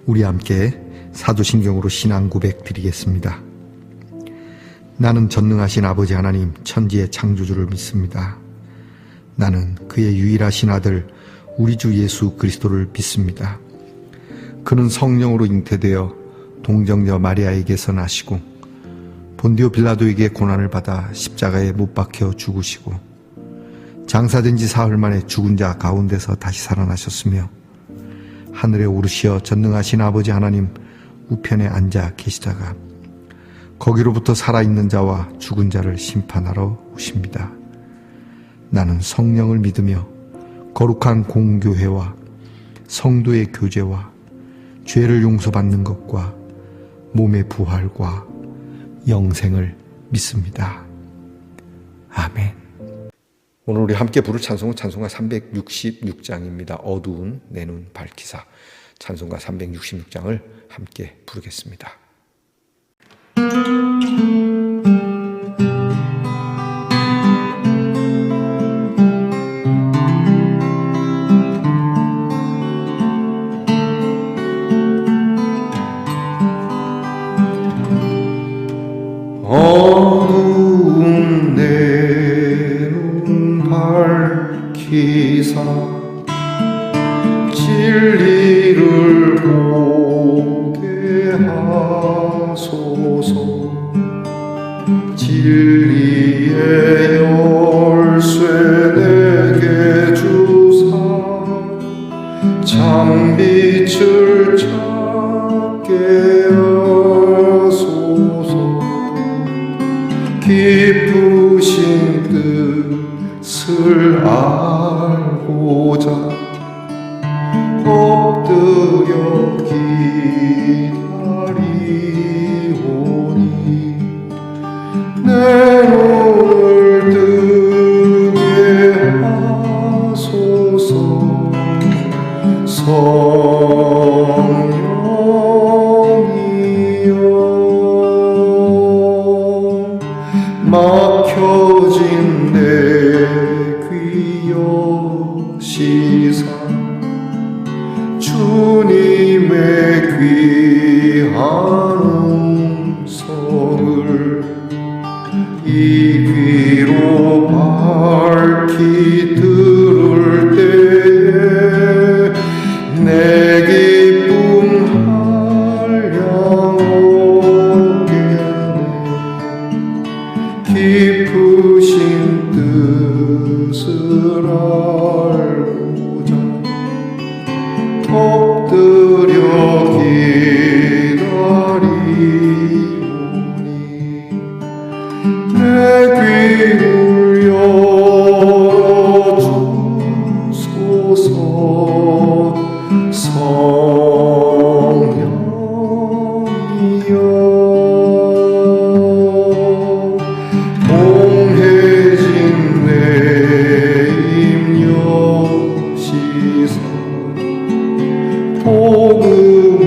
우리 함께 사도신경으로 신앙 고백 드리겠습니다. 나는 전능하신 아버지 하나님 천지의 창조주를 믿습니다. 나는 그의 유일하신 아들 우리 주 예수 그리스도를 믿습니다. 그는 성령으로 잉태되어 동정녀 마리아에게서 나시고 본디오 빌라도에게 고난을 받아 십자가에 못 박혀 죽으시고 장사된 지 사흘 만에 죽은 자 가운데서 다시 살아나셨으며 하늘에 오르시어 전능하신 아버지 하나님 우편에 앉아 계시다가 거기로부터 살아있는 자와 죽은 자를 심판하러 오십니다. 나는 성령을 믿으며 거룩한 공교회와 성도의 교제와 죄를 용서받는 것과 몸의 부활과 영생을 믿습니다. 아멘. 오늘 우리 함께 부를 찬송은 찬송가 366장입니다. 어두운 내 눈 밝히사. 찬송가 366장을 함께 부르겠습니다. 어두운 내 눈 밝히사 진리를 보게 하소서. 진리의 열쇠 내게 주사 참빛을 찾게 하소서. 깊으신 뜻을 알고자 엎드려 기다리오니 내 눈을 뜨게 하소서. 성령이여 막혀진 내 귀 여시사 주님의 귀한 음성을 이 귀로 밝히 들을 때에 내 기쁨 한량 얻겠네. 깊으신 뜻을 알고자 엎드려 기다리오니 내 귀를 열어주소서. 성령이여 봉해진 내 입 여시사 복음을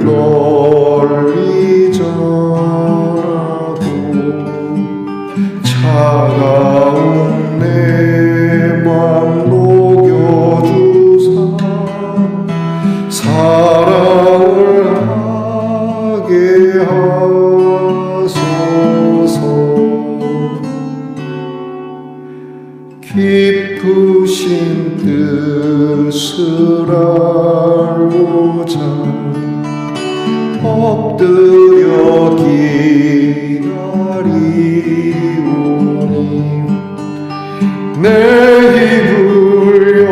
널리 전하고 차가운 내 맘 녹여주사 사랑을 하게 하소서. 깊으신 뜻을 알고자 엎드려 기다리오니 내 입을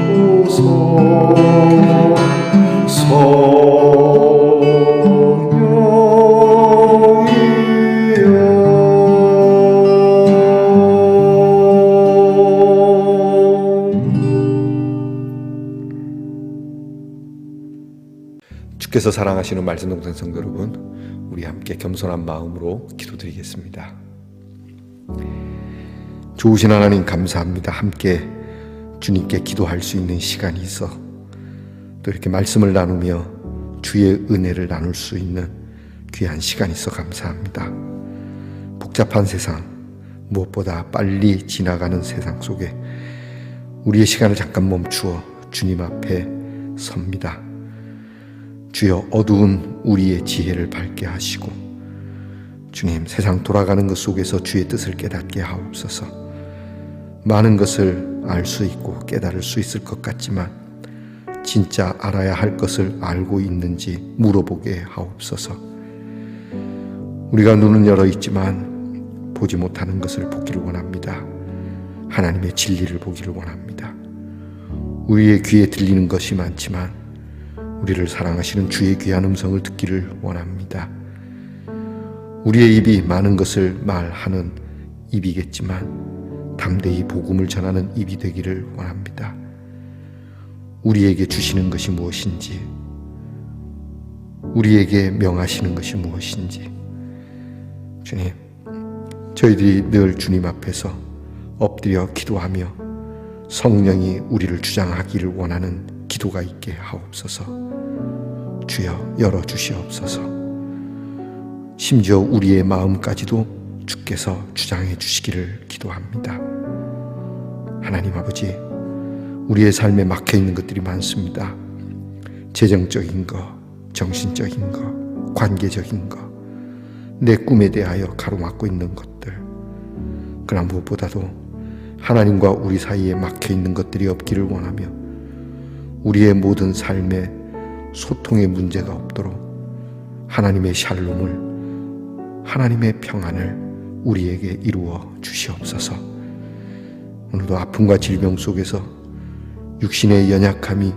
열어주소서. 주께서 사랑하시는 말씀동산 성도 여러분, 우리 함께 겸손한 마음으로 기도드리겠습니다. 좋으신 하나님 감사합니다. 함께 주님께 기도할 수 있는 시간이 있어 또 이렇게 말씀을 나누며 주의 은혜를 나눌 수 있는 귀한 시간이 있어 감사합니다. 복잡한 세상, 무엇보다 빨리 지나가는 세상 속에 우리의 시간을 잠깐 멈추어 주님 앞에 섭니다. 주여 어두운 우리의 지혜를 밝게 하시고 주님 세상 돌아가는 것 속에서 주의 뜻을 깨닫게 하옵소서. 많은 것을 알 수 있고 깨달을 수 있을 것 같지만 진짜 알아야 할 것을 알고 있는지 물어보게 하옵소서. 우리가 눈은 열어 있지만 보지 못하는 것을 보기를 원합니다. 하나님의 진리를 보기를 원합니다. 우리의 귀에 들리는 것이 많지만 우리를 사랑하시는 주의 귀한 음성을 듣기를 원합니다. 우리의 입이 많은 것을 말하는 입이겠지만 담대히 복음을 전하는 입이 되기를 원합니다. 우리에게 주시는 것이 무엇인지, 우리에게 명하시는 것이 무엇인지, 주님, 저희들이 늘 주님 앞에서 엎드려 기도하며 성령이 우리를 주장하기를 원하는 기도가 있게 하옵소서. 주여 열어주시옵소서. 심지어 우리의 마음까지도 주께서 주장해 주시기를 기도합니다. 하나님 아버지, 우리의 삶에 막혀있는 것들이 많습니다. 재정적인 것, 정신적인 것, 관계적인 것, 내 꿈에 대하여 가로막고 있는 것들, 그러나 무엇보다도 하나님과 우리 사이에 막혀있는 것들이 없기를 원하며 우리의 모든 삶에 소통의 문제가 없도록 하나님의 샬롬을, 하나님의 평안을 우리에게 이루어 주시옵소서. 오늘도 아픔과 질병 속에서 육신의 연약함이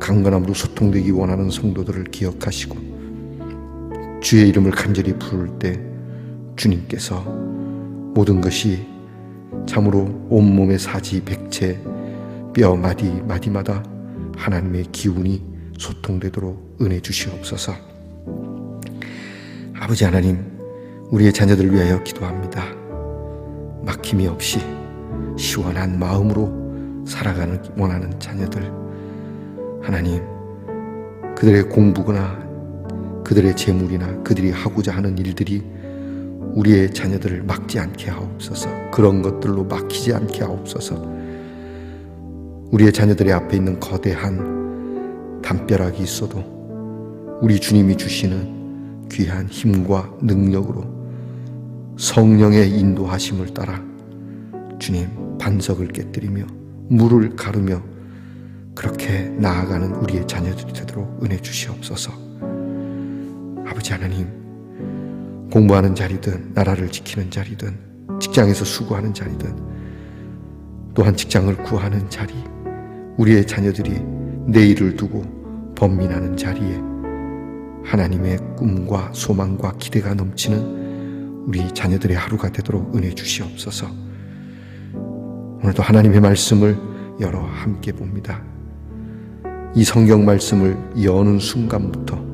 강건함으로 소통되기 원하는 성도들을 기억하시고 주의 이름을 간절히 부를 때 주님께서 모든 것이 참으로 온몸의 사지 백체 뼈 마디마다 하나님의 기운이 소통되도록 은혜 주시옵소서. 아버지 하나님, 우리의 자녀들을 위하여 기도합니다. 막힘이 없이 시원한 마음으로 살아가는 원하는 자녀들, 하나님, 그들의 공부거나 그들의 재물이나 그들이 하고자 하는 일들이 우리의 자녀들을 막지 않게 하옵소서. 그런 것들로 막히지 않게 하옵소서. 우리의 자녀들의 앞에 있는 거대한 담벼락이 있어도 우리 주님이 주시는 귀한 힘과 능력으로 성령의 인도하심을 따라 주님 반석을 깨뜨리며 물을 가르며 그렇게 나아가는 우리의 자녀들이 되도록 은혜 주시옵소서. 아버지 하나님, 공부하는 자리든 나라를 지키는 자리든 직장에서 수고하는 자리든 또한 직장을 구하는 자리, 우리의 자녀들이 내일을 두고 번민하는 자리에 하나님의 꿈과 소망과 기대가 넘치는 우리 자녀들의 하루가 되도록 은혜 주시옵소서. 오늘도 하나님의 말씀을 열어 함께 봅니다. 이 성경 말씀을 여는 순간부터,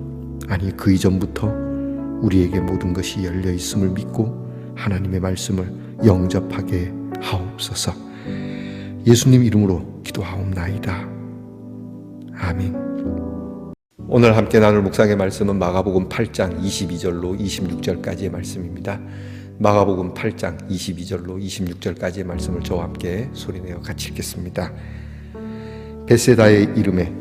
아니 그 이전부터 우리에게 모든 것이 열려 있음을 믿고 하나님의 말씀을 영접하게 하옵소서. 예수님 이름으로 기도하옵나이다. 아멘. 오늘 함께 나눌 묵상의 말씀은 마가복음 8장 22절로 26절까지의 말씀입니다. 마가복음 8장 22절로 26절까지의 말씀을 저와 함께 소리내어 같이 읽겠습니다. 벳세다의 이름에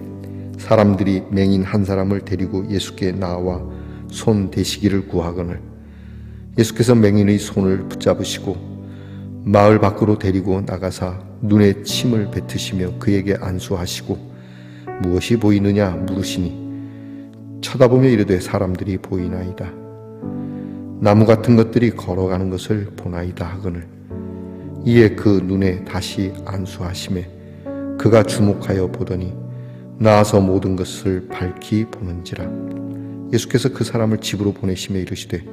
사람들이 맹인 한 사람을 데리고 예수께 나와 손 대시기를 구하거늘 예수께서 맹인의 손을 붙잡으시고 마을 밖으로 데리고 나가사 눈에 침을 뱉으시며 그에게 안수하시고 무엇이 보이느냐 물으시니 쳐다보며 이르되 사람들이 보이나이다. 나무 같은 것들이 걸어가는 것을 보나이다 하거늘 이에 그 눈에 다시 안수하시매 그가 주목하여 보더니 나아서 모든 것을 밝히 보는지라. 예수께서 그 사람을 집으로 보내시며 이르시되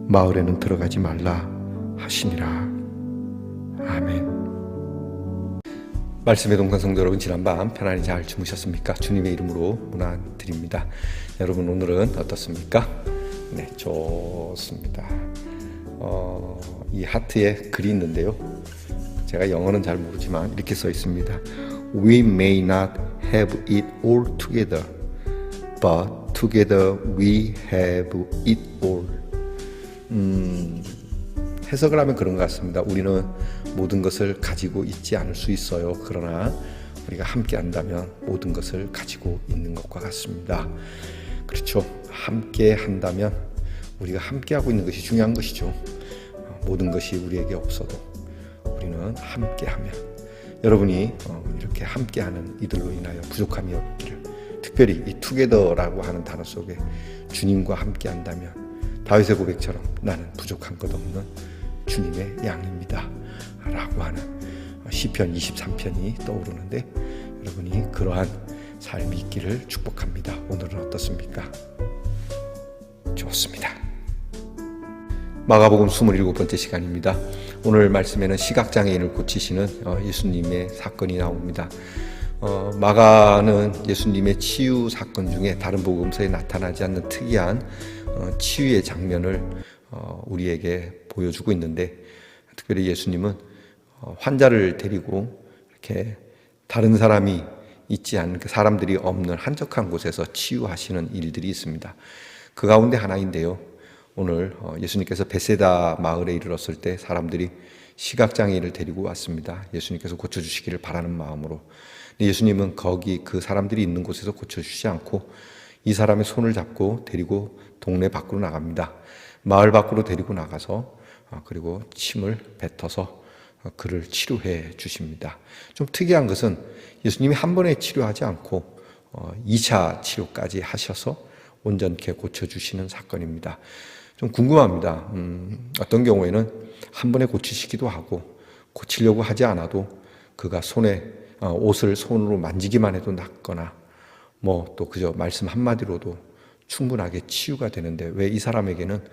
마을에는 들어가지 말라 하시니라. 아멘. 말씀의 동산 성도 여러분, 지난밤 편안히 잘 주무셨습니까? 주님의 이름으로 문안드립니다. 여러분 오늘은 어떻습니까? 네, 좋습니다. 이 하트에 글이 있는데요. 제가 영어는 잘 모르지만 이렇게 써 있습니다. We may not have it all together, but together we have it all. 해석을 하면 그런 것 같습니다. 우리는 모든 것을 가지고 있지 않을 수 있어요. 그러나 우리가 함께 한다면 모든 것을 가지고 있는 것과 같습니다. 그렇죠. 함께 한다면 우리가 함께 하고 있는 것이 중요한 것이죠. 모든 것이 우리에게 없어도 우리는 함께 하면, 여러분이 이렇게 함께 하는 이들로 인하여 부족함이 없기를, 특별히 이 투게더라고 하는 단어 속에 주님과 함께 한다면 다윗의 고백처럼 나는 부족한 것 없는 주님의 양입니다 라고 하는 시편 23편이 떠오르는데, 여러분이 그러한 삶이 있기를 축복합니다. 오늘은 어떻습니까? 좋습니다. 마가복음 27번째 시간입니다. 오늘 말씀에는 시각장애인을 고치시는 예수님의 사건이 나옵니다. 마가는 예수님의 치유 사건 중에 다른 복음서에 나타나지 않는 특이한 치유의 장면을 우리에게 보여주고 있는데, 특별히 예수님은 환자를 데리고 이렇게 다른 사람이 있지 않은, 사람들이 없는 한적한 곳에서 치유하시는 일들이 있습니다. 그 가운데 하나인데요, 오늘 예수님께서 베세다 마을에 이르렀을 때 사람들이 시각장애인을 데리고 왔습니다. 예수님께서 고쳐주시기를 바라는 마음으로. 예수님은 거기 그 사람들이 있는 곳에서 고쳐주시지 않고 이 사람의 손을 잡고 데리고 동네 밖으로 나갑니다. 마을 밖으로 데리고 나가서 그리고 침을 뱉어서 그를 치료해 주십니다. 좀 특이한 것은 예수님이 한 번에 치료하지 않고 2차 치료까지 하셔서 온전케 고쳐주시는 사건입니다. 좀 궁금합니다. 어떤 경우에는 한 번에 고치시기도 하고 고치려고 하지 않아도 그가 옷을 손으로 만지기만 해도 낫거나 뭐 또 그저 말씀 한마디로도 충분하게 치유가 되는데 왜 이 사람에게는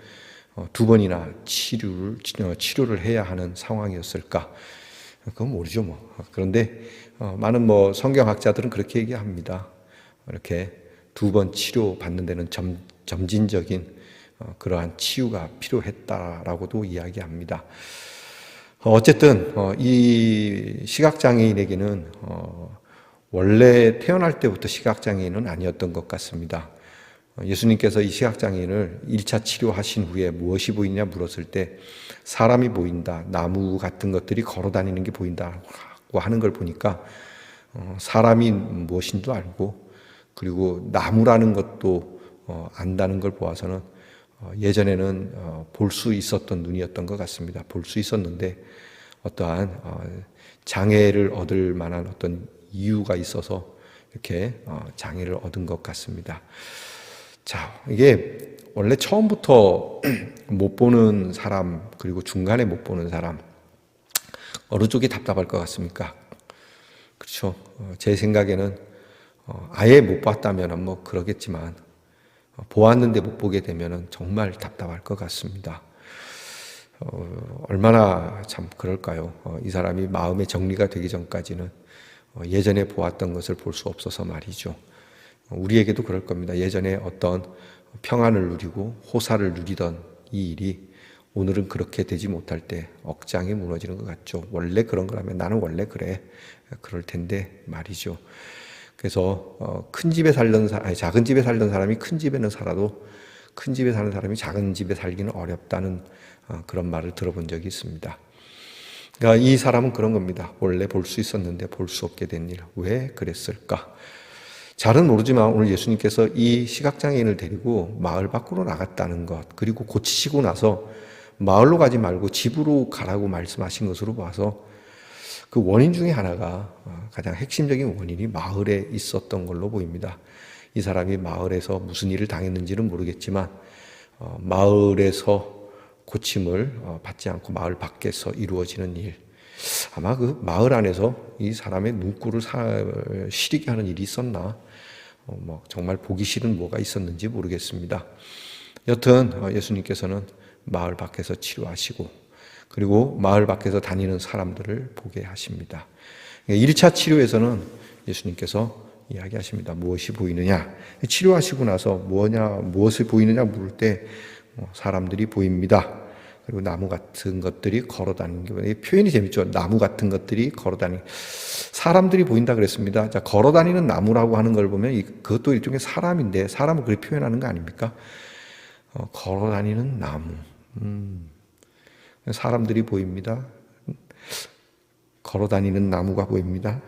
2번이나 치료를 해야 하는 상황이었을까? 그건 모르죠 뭐. 그런데 많은 성경학자들은 그렇게 얘기합니다. 이렇게 2번 치료 받는 데는 점진적인 그러한 치유가 필요했다라고도 이야기합니다. 어쨌든 이 시각장애인에게는 원래 태어날 때부터 시각장애인은 아니었던 것 같습니다. 예수님께서 이 시각장애인을 1차 치료하신 후에 무엇이 보이냐 물었을 때 사람이 보인다, 나무 같은 것들이 걸어다니는 게 보인다고 하는 걸 보니까 사람이 무엇인지도 알고 그리고 나무라는 것도 안다는 걸 보아서는 예전에는 볼 수 있었던 눈이었던 것 같습니다. 볼 수 있었는데 어떠한 장애를 얻을 만한 어떤 이유가 있어서 이렇게 장애를 얻은 것 같습니다. 자, 이게 원래 처음부터 못 보는 사람 그리고 중간에 못 보는 사람 어느 쪽이 답답할 것 같습니까? 그렇죠. 제 생각에는 아예 못 봤다면 뭐 그러겠지만 보았는데 못 보게 되면 정말 답답할 것 같습니다. 얼마나 참 그럴까요? 이 사람이 마음의 정리가 되기 전까지는 예전에 보았던 것을 볼 수 없어서 말이죠. 우리에게도 그럴 겁니다. 예전에 어떤 평안을 누리고 호사를 누리던 이 일이 오늘은 그렇게 되지 못할 때 억장이 무너지는 것 같죠. 원래 그런 거라면 나는 원래 그래. 그럴 텐데 말이죠. 그래서 큰 집에 살던 작은 집에 살던 사람이 큰 집에는 살아도 큰 집에 사는 사람이 작은 집에 살기는 어렵다는 그런 말을 들어본 적이 있습니다. 그러니까 이 사람은 그런 겁니다. 원래 볼 수 있었는데 볼 수 없게 된 일. 왜 그랬을까? 잘은 모르지만 오늘 예수님께서 이 시각장애인을 데리고 마을 밖으로 나갔다는 것, 그리고 고치시고 나서 마을로 가지 말고 집으로 가라고 말씀하신 것으로 봐서 그 원인 중에 하나가 가장 핵심적인 원인이 마을에 있었던 걸로 보입니다. 이 사람이 마을에서 무슨 일을 당했는지는 모르겠지만 마을에서 고침을 받지 않고 마을 밖에서 이루어지는 일, 아마 그 마을 안에서 이 사람의 눈꼴을 시리게 하는 일이 있었나, 정말 보기 싫은 뭐가 있었는지 모르겠습니다. 여튼 예수님께서는 마을 밖에서 치료하시고 그리고 마을 밖에서 다니는 사람들을 보게 하십니다. 1차 치료에서는 예수님께서 이야기하십니다. 무엇이 보이느냐? 치료하시고 나서 무엇이 보이느냐 물을 때 사람들이 보입니다. 그리고 나무 같은 것들이 걸어다니는 게 표현이 재밌죠. 나무 같은 것들이 걸어다니는, 사람들이 보인다 그랬습니다. 자, 걸어다니는 나무라고 하는 걸 보면 그것도 일종의 사람인데 사람을 그렇게 표현하는 거 아닙니까? 걸어다니는 나무. 사람들이 보입니다. 걸어다니는 나무가 보입니다.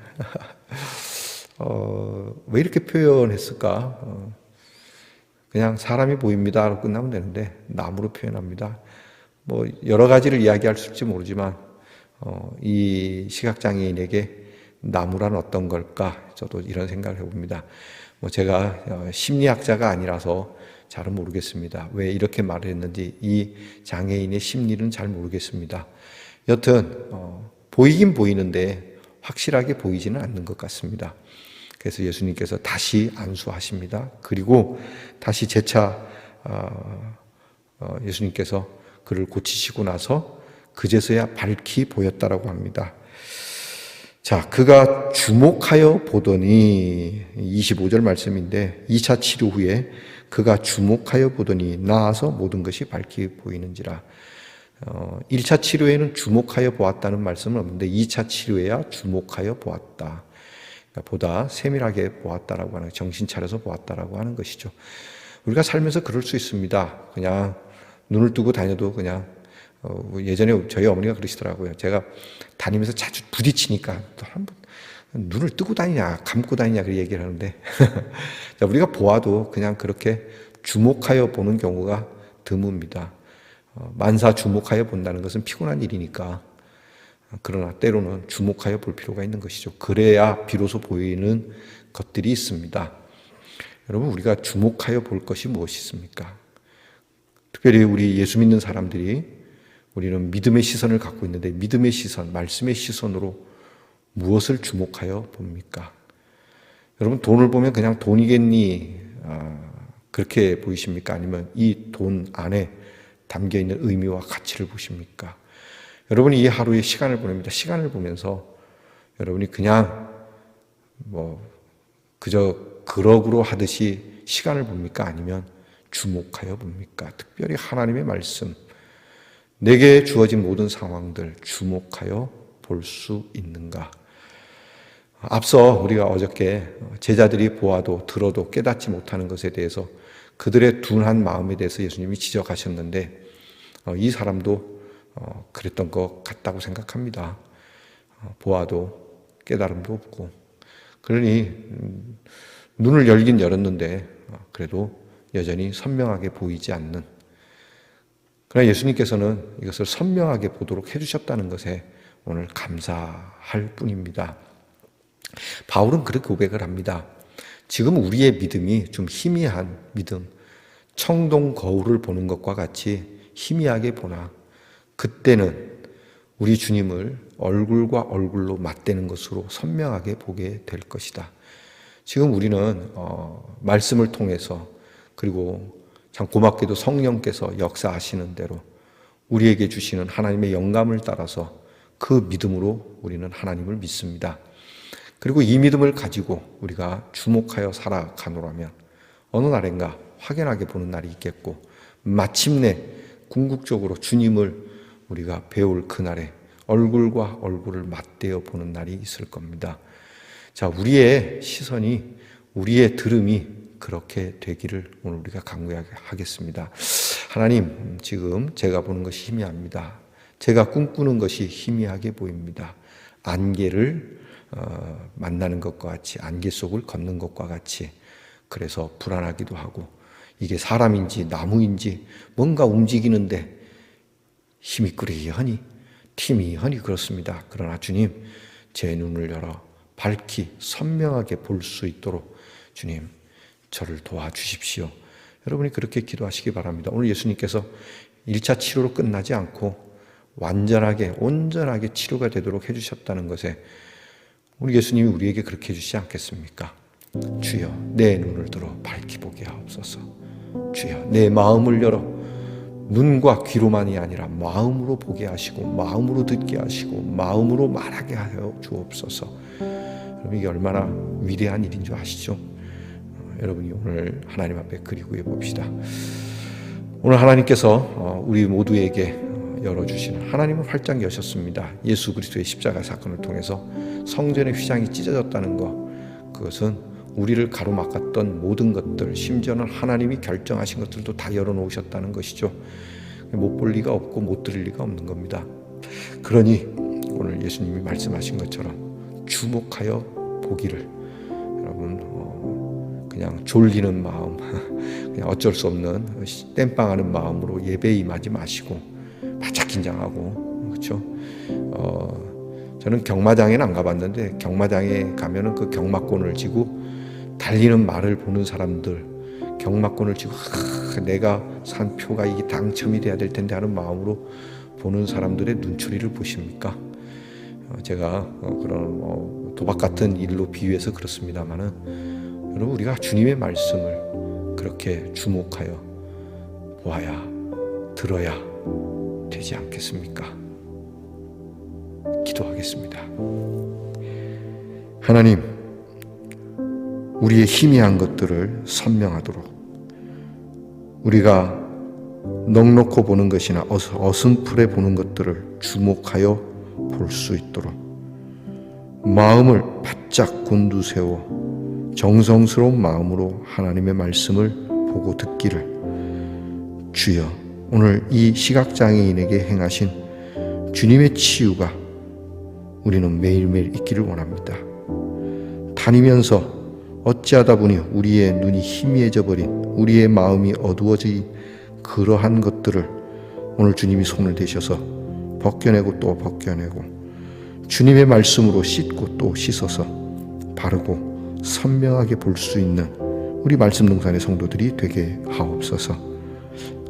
왜 이렇게 표현했을까? 그냥 사람이 보입니다로 끝나면 되는데 나무로 표현합니다. 뭐 여러 가지를 이야기할 수 있을지 모르지만 이 시각장애인에게 나무란 어떤 걸까? 저도 이런 생각을 해봅니다. 뭐 제가 심리학자가 아니라서 잘은 모르겠습니다. 왜 이렇게 말을 했는지 이 장애인의 심리는 잘 모르겠습니다. 여튼 보이긴 보이는데 확실하게 보이지는 않는 것 같습니다. 그래서 예수님께서 다시 안수하십니다. 그리고 다시 재차 예수님께서 그를 고치시고 나서 그제서야 밝히 보였다라고 합니다. 자, 그가 주목하여 보더니 25절 말씀인데 2차 치료 후에 그가 주목하여 보더니 나아서 모든 것이 밝히 보이는지라. 1차 치료에는 주목하여 보았다는 말씀은 없는데 2차 치료에야 주목하여 보았다. 그러니까 보다 세밀하게 보았다라고 하는, 정신 차려서 보았다라고 하는 것이죠. 우리가 살면서 그럴 수 있습니다. 그냥 눈을 뜨고 다녀도 그냥 예전에 저희 어머니가 그러시더라고요. 제가 다니면서 자주 부딪히니까 또 한번 눈을 뜨고 다니냐 감고 다니냐 그 얘기를 하는데 자, 우리가 보아도 그냥 그렇게 주목하여 보는 경우가 드뭅니다. 만사 주목하여 본다는 것은 피곤한 일이니까, 그러나 때로는 주목하여 볼 필요가 있는 것이죠. 그래야 비로소 보이는 것들이 있습니다. 여러분, 우리가 주목하여 볼 것이 무엇이 있습니까? 특별히 우리 예수 믿는 사람들이 우리는 믿음의 시선을 갖고 있는데 믿음의 시선, 말씀의 시선으로 무엇을 주목하여 봅니까? 여러분, 돈을 보면 그냥 돈이겠니? 그렇게 보이십니까? 아니면 이 돈 안에 담겨있는 의미와 가치를 보십니까? 여러분이 이 하루의 시간을 보냅니다. 시간을 보면서 여러분이 그냥 그저 그럭으로 하듯이 시간을 봅니까? 아니면 주목하여 봅니까? 특별히 하나님의 말씀, 내게 주어진 모든 상황들 주목하여 볼 수 있는가? 앞서 우리가 어저께 제자들이 보아도 들어도 깨닫지 못하는 것에 대해서 그들의 둔한 마음에 대해서 예수님이 지적하셨는데 이 사람도 그랬던 것 같다고 생각합니다. 보아도 깨달음도 없고, 그러니 눈을 열긴 열었는데 그래도 여전히 선명하게 보이지 않는, 그러나 예수님께서는 이것을 선명하게 보도록 해주셨다는 것에 오늘 감사할 뿐입니다. 바울은 그렇게 고백을 합니다. 지금 우리의 믿음이 좀 희미한 믿음, 청동 거울을 보는 것과 같이 희미하게 보나 그때는 우리 주님을 얼굴과 얼굴로 맞대는 것으로 선명하게 보게 될 것이다. 지금 우리는 말씀을 통해서, 그리고 참 고맙게도 성령께서 역사하시는 대로 우리에게 주시는 하나님의 영감을 따라서 그 믿음으로 우리는 하나님을 믿습니다. 그리고 이 믿음을 가지고 우리가 주목하여 살아가노라면 어느 날인가 확연하게 보는 날이 있겠고, 마침내 궁극적으로 주님을 우리가 배울 그날에 얼굴과 얼굴을 맞대어 보는 날이 있을 겁니다. 자, 우리의 시선이, 우리의 들음이 그렇게 되기를 오늘 우리가 간구하겠습니다. 하나님, 지금 제가 보는 것이 희미합니다. 제가 꿈꾸는 것이 희미하게 보입니다. 안개를 만나는 것과 같이, 안개 속을 걷는 것과 같이, 그래서 불안하기도 하고, 이게 사람인지 나무인지 뭔가 움직이는데 힘이 꾸리하니 티미하니 그렇습니다. 그러나 주님, 제 눈을 열어 밝히 선명하게 볼 수 있도록 주님 저를 도와주십시오. 여러분이 그렇게 기도하시기 바랍니다. 오늘 예수님께서 1차 치료로 끝나지 않고 완전하게 온전하게 치료가 되도록 해주셨다는 것에 우리 예수님이 우리에게 그렇게 해주시지 않겠습니까? 주여, 내 눈을 들어 밝히 보게 하옵소서. 주여, 내 마음을 열어 눈과 귀로만이 아니라 마음으로 보게 하시고, 마음으로 듣게 하시고, 마음으로 말하게 하여 주옵소서. 여러분, 이게 얼마나 위대한 일인 줄 아시죠? 여러분이 오늘 하나님 앞에 그리고 해봅시다. 오늘 하나님께서 우리 모두에게 열어주시는, 하나님은 활짝 여셨습니다. 예수 그리스도의 십자가 사건을 통해서 성전의 휘장이 찢어졌다는 것, 그것은 우리를 가로막았던 모든 것들, 심지어는 하나님이 결정하신 것들도 다 열어놓으셨다는 것이죠. 못 볼 리가 없고 못 들을 리가 없는 겁니다. 그러니 오늘 예수님이 말씀하신 것처럼 주목하여 보기를, 여러분 그냥 졸리는 마음, 그냥 어쩔 수 없는 땜빵하는 마음으로 예배에 임하지 마시고 바짝 긴장하고, 그렇죠? 저는 경마장에는 안 가봤는데 경마장에 가면은 그 경마권을 쥐고 달리는 말을 보는 사람들, 경마권을 쥐고 내가 산 표가 이게 당첨이 돼야 될 텐데 하는 마음으로 보는 사람들의 눈초리를 보십니까? 제가 그런 도박 같은 일로 비유해서 그렇습니다만은, 여러분 우리가 주님의 말씀을 그렇게 주목하여 보아야 들어야 되지 않겠습니까? 기도하겠습니다. 하나님, 우리의 희미한 것들을 선명하도록, 우리가 넉넉히 보는 것이나 어슴푸레 보는 것들을 주목하여 볼 수 있도록 마음을 바짝 곤두세워 정성스러운 마음으로 하나님의 말씀을 보고 듣기를, 주여 오늘 이 시각장애인에게 행하신 주님의 치유가 우리는 매일매일 있기를 원합니다. 다니면서 어찌하다 보니 우리의 눈이 희미해져 버린, 우리의 마음이 어두워진 그러한 것들을 오늘 주님이 손을 대셔서 벗겨내고 또 벗겨내고 주님의 말씀으로 씻고 또 씻어서 바르고 선명하게 볼 수 있는 우리 말씀동산의 성도들이 되게 하옵소서.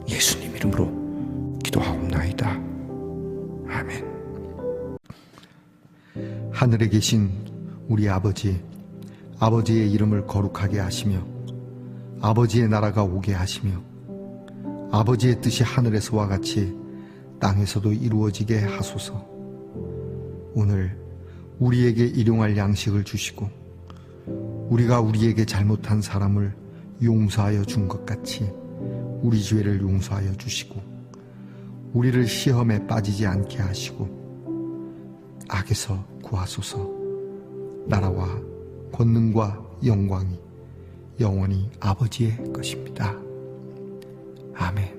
예수님 이름으로 기도하옵나이다. 아멘. 하늘에 계신 우리 아버지, 아버지의 이름을 거룩하게 하시며 아버지의 나라가 오게 하시며 아버지의 뜻이 하늘에서와 같이 땅에서도 이루어지게 하소서. 오늘 우리에게 일용할 양식을 주시고 우리가 우리에게 잘못한 사람을 용서하여 준 것 같이 우리 죄를 용서하여 주시고 우리를 시험에 빠지지 않게 하시고 악에서 구하소서. 나라와 권능과 영광이 영원히 아버지의 것입니다. 아멘.